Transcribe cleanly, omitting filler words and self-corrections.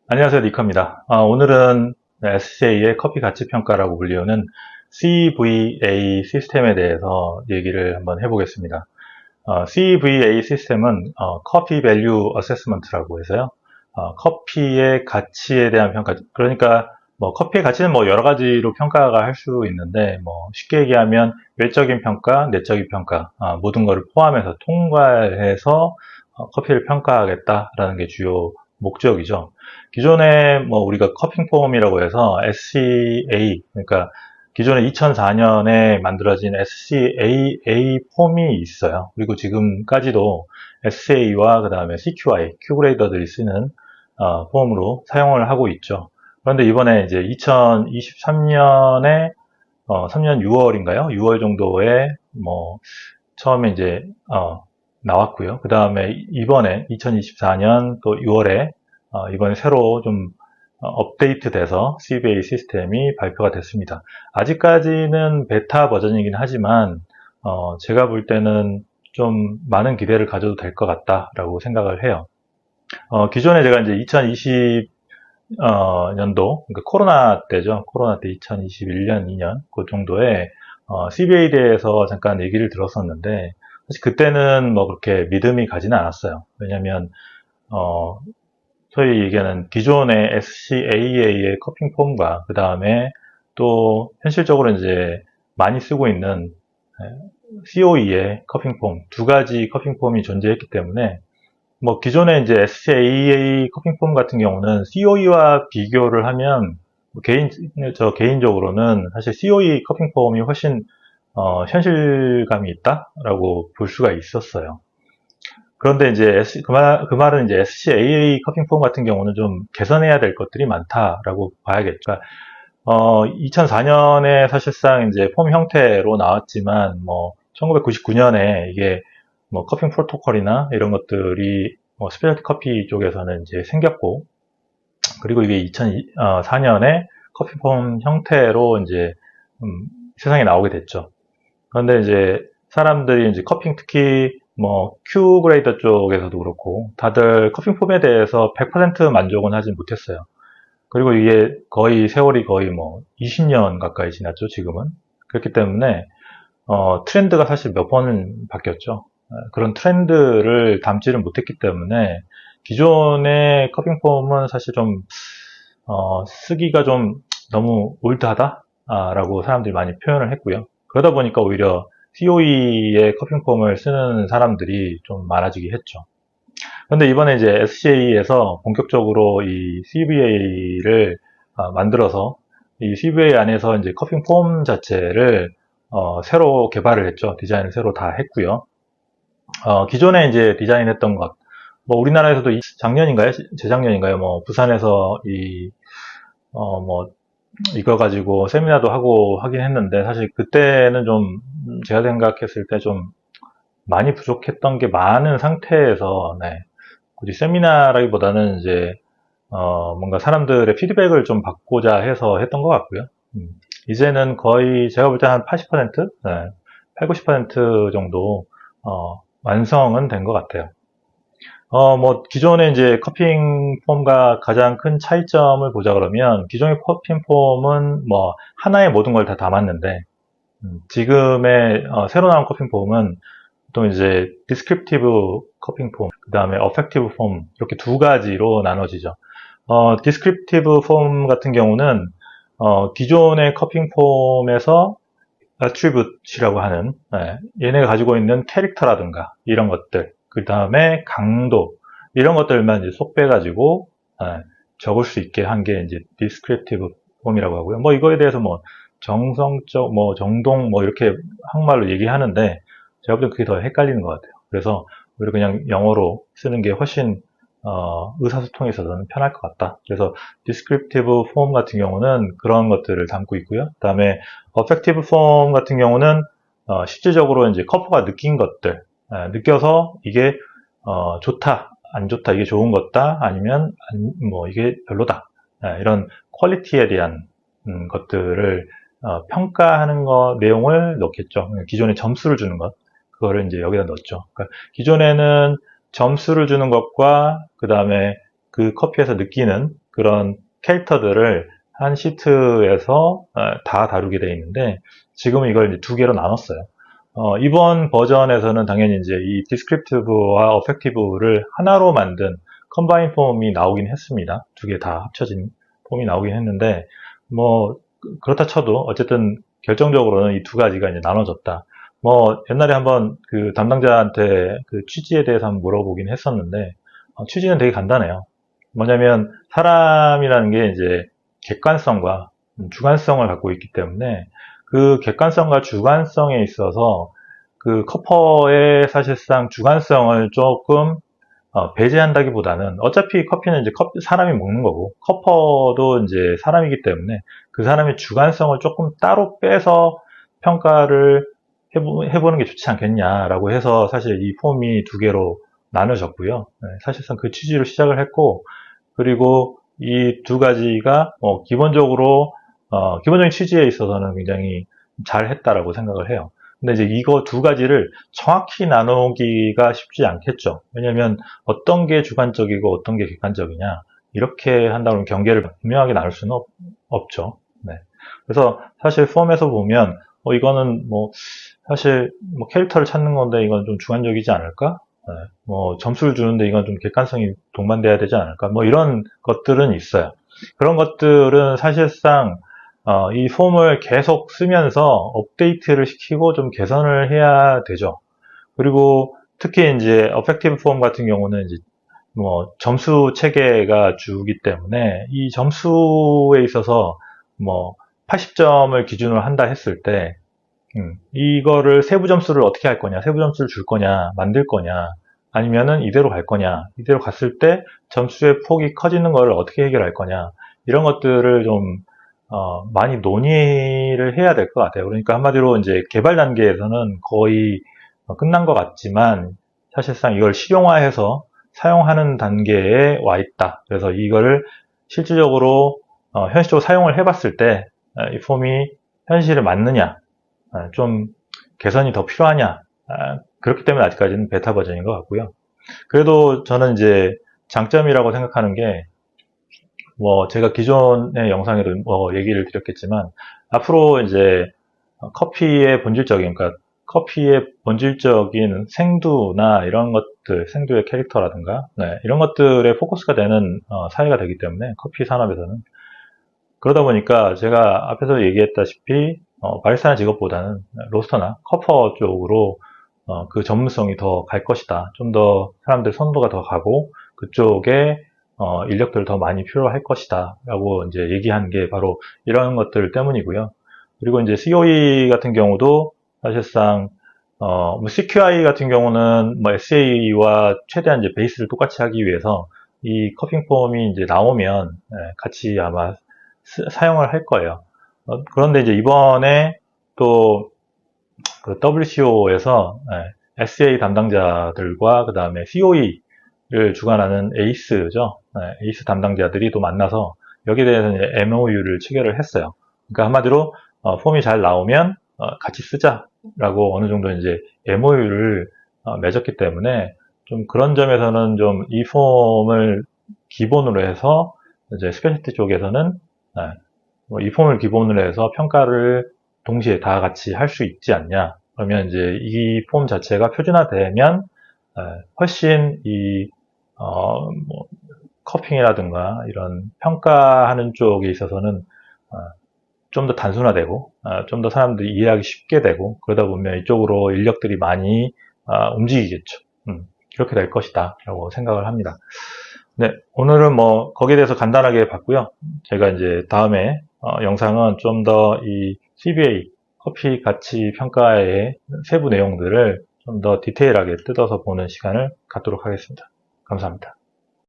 안녕하세요, 니커입니다. 오늘은 SCA의 커피 가치 평가라고 불리우는 CVA 시스템에 대해서 얘기를 한번 해보겠습니다. CVA 시스템은 커피 밸류 어세스먼트라고 해서요. 커피의 가치에 대한 평가, 그러니까 뭐 커피의 가치는 뭐 여러 가지로 평가가 할 수 있는데, 뭐 쉽게 얘기하면 외적인 평가, 내적인 평가, 모든 것을 포함해서 통괄해서 커피를 평가하겠다라는 게 주요 목적이죠. 기존에 뭐 우리가 커핑폼이라고 해서 SCA, 그러니까 기존에 2004년에 만들어진 SCAA 폼이 있어요. 그리고 지금까지도 SCA와 그 다음에 CQI, Q그레이더들이 쓰는 폼으로 사용을 하고 있죠. 그런데 이번에 이제 2023년에 3년 6월인가요? 6월 정도에 뭐 처음에 이제 나왔고요. 그 다음에 이번에 2024년 또 6월에 이번에 새로 좀 업데이트 돼서 CVA 시스템이 발표가 됐습니다. 아직까지는 베타 버전이긴 하지만 제가 볼 때는 좀 많은 기대를 가져도 될 것 같다라고 생각을 해요. 기존에 제가 이제 2020 년도, 그러니까 코로나 때죠. 코로나 때 2021년, 2년 그 정도에 CVA에 대해서 잠깐 얘기를 들었었는데 사실 그때는 뭐 그렇게 믿음이 가지는 않았어요. 왜냐하면 소위 얘기하는 기존의 SCAA의 커핑폼과 그 다음에 또 현실적으로 이제 많이 쓰고 있는 COE의 커핑폼 두 가지 커핑폼이 존재했기 때문에 뭐 기존에 이제 SCAA 커핑폼 같은 경우는 COE와 비교를 하면 저 개인적으로는 사실 COE 커핑폼이 훨씬 현실감이 있다라고 볼 수가 있었어요. 그런데 이제 그 말은 이제 SCAA 커핑폼 같은 경우는 좀 개선해야 될 것들이 많다라고 봐야겠죠. 2004년에 사실상 이제 폼 형태로 나왔지만 뭐 1999년에 이게 뭐 커핑 프로토콜이나 이런 것들이 뭐 스페셜티 커피 쪽에서는 이제 생겼고, 그리고 이게 2004년에 커피폼 형태로 이제 세상에 나오게 됐죠. 그런데 이제 사람들이 이제 커핑 특히 뭐 Q 그레이더 쪽에서도 그렇고 다들 커핑 폼에 대해서 100% 만족은 하진 못했어요. 그리고 이게 세월이 거의 뭐 20년 가까이 지났죠, 지금은. 그렇기 때문에 트렌드가 사실 몇 번은 바뀌었죠. 그런 트렌드를 담지를 못했기 때문에 기존의 커핑 폼은 사실 좀 쓰기가 좀 너무 올드하다라고 사람들이 많이 표현을 했고요. 그러다 보니까 오히려 COE의 커핑폼을 쓰는 사람들이 좀 많아지게 했죠. 그런데 이번에 이제 SCA에서 본격적으로 이 CVA를 만들어서 이 CVA 안에서 이제 커핑폼 자체를 새로 개발을 했죠. 디자인을 새로 다 했고요. 기존에 이제 디자인했던 것, 뭐 우리나라에서도 작년인가요? 재작년인가요? 뭐 부산에서 뭐 이거 가지고 세미나도 하고 하긴 했는데 사실 그때는 좀 제가 생각했을 때 좀 많이 부족했던 게 많은 상태에서 굳이 세미나라기보다는 이제 뭔가 사람들의 피드백을 좀 받고자 해서 했던 것 같고요. 이제는 거의 제가 볼 때 한 80%, 8, 90% 정도 완성은 된 것 같아요. 뭐 기존의 이제 커핑 폼과 가장 큰 차이점을 보자 그러면 기존의 커핑 폼은 뭐 하나의 모든 걸 다 담았는데 지금의 새로 나온 커핑 폼은 또 이제 디스크립티브 커핑 폼, 그 다음에 어펙티브 폼 이렇게 두 가지로 나눠지죠. 디스크립티브 폼 같은 경우는 기존의 커핑 폼에서 attribute이라고 하는 얘네가 가지고 있는 캐릭터라든가 이런 것들, 그 다음에 강도 이런 것들만 이제 쏙 빼가지고 적을 수 있게 한 게 이제 디스크립티브 폼이라고 하고요. 뭐 이거에 대해서 뭐 정성적, 뭐 정동, 뭐 이렇게 한국말로 얘기하는데 제가 볼 때 그게 더 헷갈리는 것 같아요. 그래서 오히려 그냥 영어로 쓰는 게 훨씬 의사소통에 있어서는 편할 것 같다. 그래서 descriptive form 같은 경우는 그런 것들을 담고 있고요. 그 다음에 affective form 같은 경우는 실질적으로 이제 커퍼가 느낀 것들, 느껴서 이게 좋다, 안 좋다, 이게 좋은 것다, 아니면 뭐 이게 별로다, 이런 퀄리티에 대한 것들을 평가하는 거 내용을 넣겠죠. 기존에 점수를 주는 것, 그거를 이제 여기다 넣었죠. 그러니까 기존에는 점수를 주는 것과 그 다음에 그 커피에서 느끼는 그런 캐릭터들을 한 시트에서 다 다루게 되어 있는데, 지금은 이걸 이제 두 개로 나눴어요. 이번 버전에서는 당연히 이제 이 디스크립티브와 어펙티브를 하나로 만든 컴바인 폼이 나오긴 했습니다. 두 개 다 합쳐진 폼이 나오긴 했는데, 뭐 그렇다 쳐도 어쨌든 결정적으로는 이 두 가지가 이제 나눠졌다. 뭐 옛날에 한번 그 담당자한테 그 취지에 대해서 한번 물어보긴 했었는데, 취지는 되게 간단해요. 뭐냐면 사람이라는 게 이제 객관성과 주관성을 갖고 있기 때문에, 그 객관성과 주관성에 있어서 그 커퍼의 사실상 주관성을 조금 배제한다기보다는, 어차피 커피는 이제 사람이 먹는 거고 커퍼도 이제 사람이기 때문에 그 사람의 주관성을 조금 따로 빼서 평가를 해보는 게 좋지 않겠냐라고 해서 사실 이 폼이 두 개로 나눠졌고요. 사실상 그 취지로 시작을 했고, 그리고 이 두 가지가 기본적인 취지에 있어서는 굉장히 잘 했다라고 생각을 해요. 근데 이제 이거 두 가지를 정확히 나누기가 쉽지 않겠죠. 왜냐면 어떤 게 주관적이고 어떤 게 객관적이냐, 이렇게 한다면 경계를 분명하게 나눌 수는 없죠. 네. 그래서 사실 폼에서 보면 이거는 사실 캐릭터를 찾는 건데 이건 좀 주관적이지 않을까? 네. 점수를 주는데 이건 좀 객관성이 동반돼야 되지 않을까? 이런 것들은 있어요. 그런 것들은 사실상 이 폼을 계속 쓰면서 업데이트를 시키고 좀 개선을 해야 되죠. 그리고 특히 이제 어펙티브 폼 같은 경우는 이제 점수 체계가 주기 때문에, 이 점수에 있어서 80점을 기준으로 한다 했을 때, 이거를 세부 점수를 어떻게 할 거냐, 세부 점수를 줄 거냐, 만들 거냐, 아니면은 이대로 갈 거냐, 이대로 갔을 때 점수의 폭이 커지는 걸 어떻게 해결할 거냐, 이런 것들을 좀 많이 논의를 해야 될 것 같아요. 그러니까 한마디로 이제 개발 단계에서는 거의 끝난 것 같지만, 사실상 이걸 실용화해서 사용하는 단계에 와 있다. 그래서 이거를 실질적으로 현실적으로 사용을 해봤을 때 이 폼이 현실에 맞느냐, 좀 개선이 더 필요하냐, 그렇기 때문에 아직까지는 베타 버전인 것 같고요. 그래도 저는 이제 장점이라고 생각하는 게, 제가 기존의 영상에도 얘기를 드렸겠지만, 앞으로 이제 커피의 본질적인 생두나 이런 것들, 생두의 캐릭터라든가, 이런 것들에 포커스가 되는 사회가 되기 때문에, 커피 산업에서는. 그러다 보니까 제가 앞에서 얘기했다시피 바리스타 직업보다는 로스터나 커퍼 쪽으로 그 전문성이 더 갈 것이다. 좀 더 사람들 선호도가 더 가고 그쪽에 인력들을 더 많이 필요할 것이다 라고 이제 얘기한 게 바로 이런 것들 때문이고요. 그리고 이제 COE 같은 경우도 사실상 CQI 같은 경우는 SA와 최대한 이제 베이스를 똑같이 하기 위해서 이 커핑 폼이 이제 나오면 같이 아마 사용을 할 거예요. 그런데 이제 이번에 또 그 WCO에서 SA 담당자들과 그 다음에 COE를 주관하는 에이스죠. 에이스 담당자들이 또 만나서 여기에 대해서 이제 MOU를 체결을 했어요. 그러니까 한마디로 폼이 잘 나오면 같이 쓰자라고 어느 정도 이제 MOU를 맺었기 때문에, 좀 그런 점에서는 좀 이 폼을 기본으로 해서 이제 스페셜티 쪽에서는 이 폼을 기본으로 해서 평가를 동시에 다 같이 할 수 있지 않냐. 그러면 이제 이 폼 자체가 표준화되면 훨씬 이 커핑이라든가 이런 평가하는 쪽에 있어서는 좀 더 단순화되고 좀 더 사람들이 이해하기 쉽게 되고, 그러다 보면 이쪽으로 인력들이 많이 움직이겠죠. 그렇게 될 것이다 라고 생각을 합니다. 네, 오늘은 거기에 대해서 간단하게 봤고요. 제가 이제 다음에 영상은 좀 더 이 CBA 커피 가치 평가의 세부 내용들을 좀 더 디테일하게 뜯어서 보는 시간을 갖도록 하겠습니다. 감사합니다.